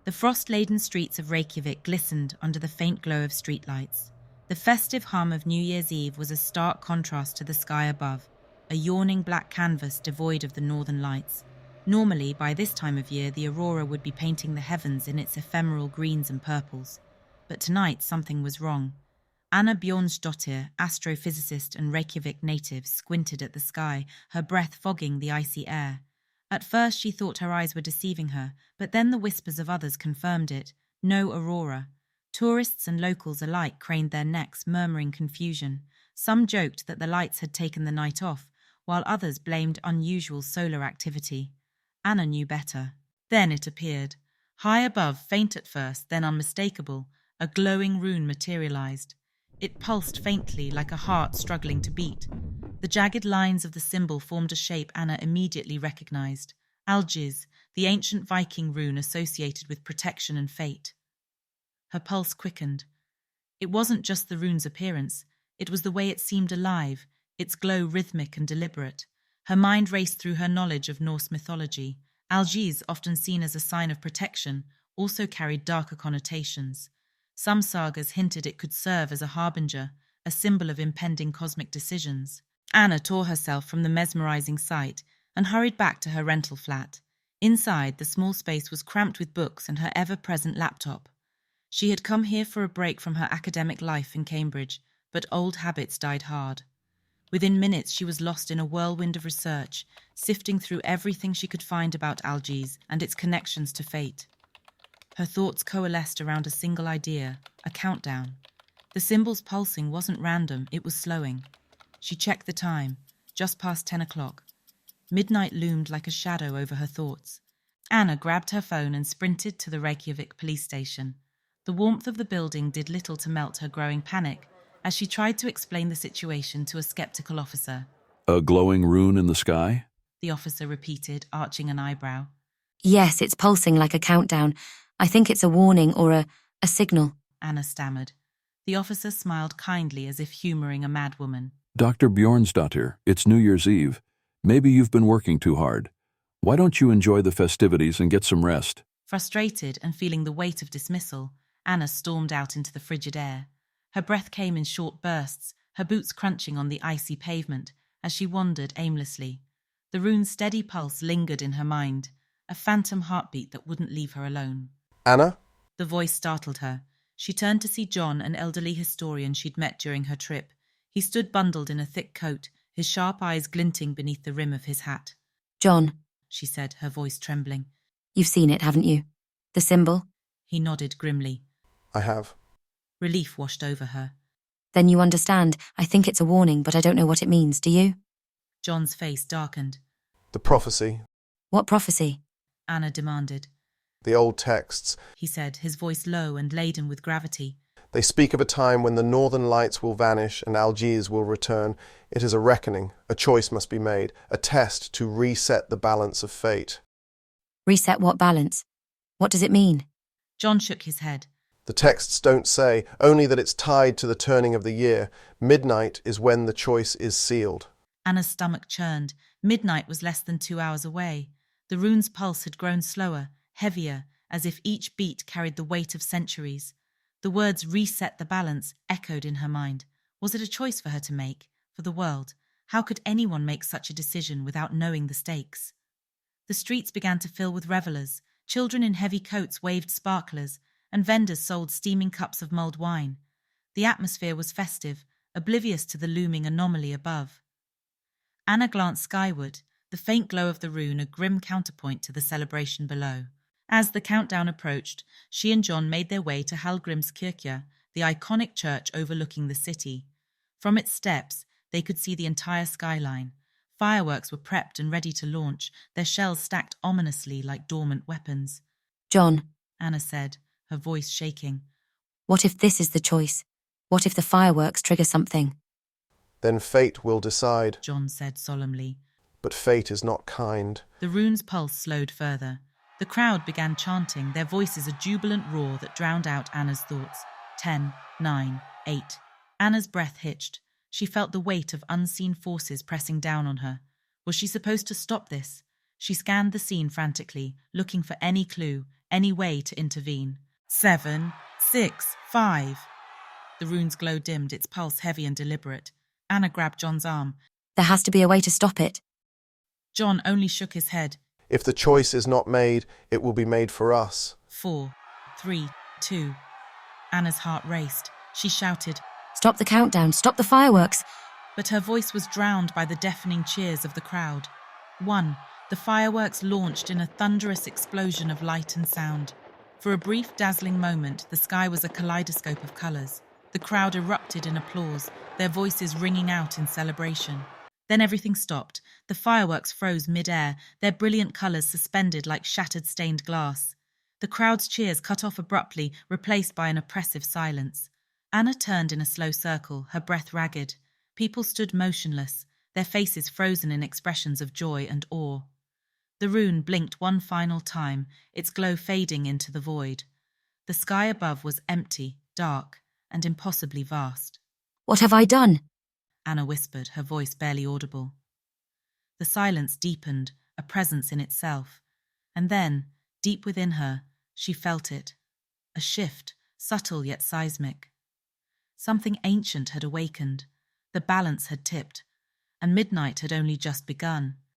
The frost-laden streets of Reykjavík glistened under the faint glow of streetlights. The festive hum of New Year's Eve was a stark contrast to the sky above, a yawning black canvas devoid of the northern lights. Normally, by this time of year, the aurora would be painting the heavens in its ephemeral greens and purples. But tonight, something was wrong. Anna Bjornsdottir, astrophysicist and Reykjavík native, squinted at the sky, her breath fogging the icy air. At first she thought her eyes were deceiving her, but then the whispers of others confirmed it. No aurora. Tourists and locals alike craned their necks, murmuring confusion. Some joked that the lights had taken the night off, while others blamed unusual solar activity. Anna knew better. Then it appeared. High above, faint at first, then unmistakable, a glowing rune materialized. It pulsed faintly, like a heart struggling to beat. The jagged lines of the symbol formed a shape Anna immediately recognized. Algiz, the ancient Viking rune associated with protection and fate. Her pulse quickened. It wasn't just the rune's appearance, it was the way it seemed alive, its glow rhythmic and deliberate. Her mind raced through her knowledge of Norse mythology. Algiz, often seen as a sign of protection, also carried darker connotations. Some sagas hinted it could serve as a harbinger, a symbol of impending cosmic decisions. Anna tore herself from the mesmerizing sight and hurried back to her rental flat. Inside, the small space was cramped with books and her ever-present laptop. She had come here for a break from her academic life in Cambridge, but old habits died hard. Within minutes, she was lost in a whirlwind of research, sifting through everything she could find about Algiz and its connections to fate. Her thoughts coalesced around a single idea, a countdown. The symbol's pulsing wasn't random, it was slowing. She checked the time, just past 10 o'clock. Midnight loomed like a shadow over her thoughts. Anna grabbed her phone and sprinted to the Reykjavík police station. The warmth of the building did little to melt her growing panic as she tried to explain the situation to a skeptical officer. A glowing rune in the sky? The officer repeated, arching an eyebrow. Yes, it's pulsing like a countdown. I think it's a warning or a signal. Anna stammered. The officer smiled kindly as if humouring a madwoman. Dr. Bjornsdottir, it's New Year's Eve. Maybe you've been working too hard. Why don't you enjoy the festivities and get some rest? Frustrated and feeling the weight of dismissal, Anna stormed out into the frigid air. Her breath came in short bursts, her boots crunching on the icy pavement as she wandered aimlessly. The rune's steady pulse lingered in her mind, a phantom heartbeat that wouldn't leave her alone. Anna? The voice startled her. She turned to see John, an elderly historian she'd met during her trip. He stood bundled in a thick coat, his sharp eyes glinting beneath the rim of his hat. John, she said, her voice trembling. You've seen it, haven't you? The symbol? He nodded grimly. I have. Relief washed over her. Then you understand. I think it's a warning, but I don't know what it means, do you? John's face darkened. The prophecy. What prophecy? Anna demanded. The old texts. He said, his voice low and laden with gravity. They speak of a time when the northern lights will vanish and Algiz will return. It is a reckoning. A choice must be made. A test to reset the balance of fate. Reset what balance? What does it mean? John shook his head. The texts don't say, only that it's tied to the turning of the year. Midnight is when the choice is sealed. Anna's stomach churned. Midnight was less than 2 hours away. The rune's pulse had grown slower, heavier, as if each beat carried the weight of centuries. The words reset the balance echoed in her mind. Was it a choice for her to make, for the world? How could anyone make such a decision without knowing the stakes? The streets began to fill with revellers. Children in heavy coats waved sparklers, and vendors sold steaming cups of mulled wine. The atmosphere was festive, oblivious to the looming anomaly above. Anna glanced skyward, the faint glow of the rune a grim counterpoint to the celebration below. As the countdown approached, she and John made their way to Hallgrímskirkja, the iconic church overlooking the city. From its steps, they could see the entire skyline. Fireworks were prepped and ready to launch, their shells stacked ominously like dormant weapons. John, Anna said, her voice shaking. What if this is the choice? What if the fireworks trigger something? Then fate will decide. John said solemnly. But fate is not kind. The rune's pulse slowed further. The crowd began chanting, their voices a jubilant roar that drowned out Anna's thoughts. 10, 9, 8. Anna's breath hitched. She felt the weight of unseen forces pressing down on her. Was she supposed to stop this? She scanned the scene frantically, looking for any clue, any way to intervene. 7, 6, 5. The rune's glow dimmed, its pulse heavy and deliberate. Anna grabbed John's arm. There has to be a way to stop it. John only shook his head. If the choice is not made, it will be made for us. 4, 3, 2. Anna's heart raced. She shouted, Stop the countdown, stop the fireworks. but her voice was drowned by the deafening cheers of the crowd. 1. The fireworks launched in a thunderous explosion of light and sound. For a brief, dazzling moment, the sky was a kaleidoscope of colours. The crowd erupted in applause, their voices ringing out in celebration. Then everything stopped. The fireworks froze mid-air, their brilliant colours suspended like shattered stained glass. The crowd's cheers cut off abruptly, replaced by an oppressive silence. Anna turned in a slow circle, her breath ragged. People stood motionless, their faces frozen in expressions of joy and awe. The rune blinked one final time, its glow fading into the void. The sky above was empty, dark, and impossibly vast. What have I done? Anna whispered, her voice barely audible. The silence deepened, a presence in itself. And then, deep within her, she felt it. A shift, subtle yet seismic. Something ancient had awakened. The balance had tipped, and midnight had only just begun.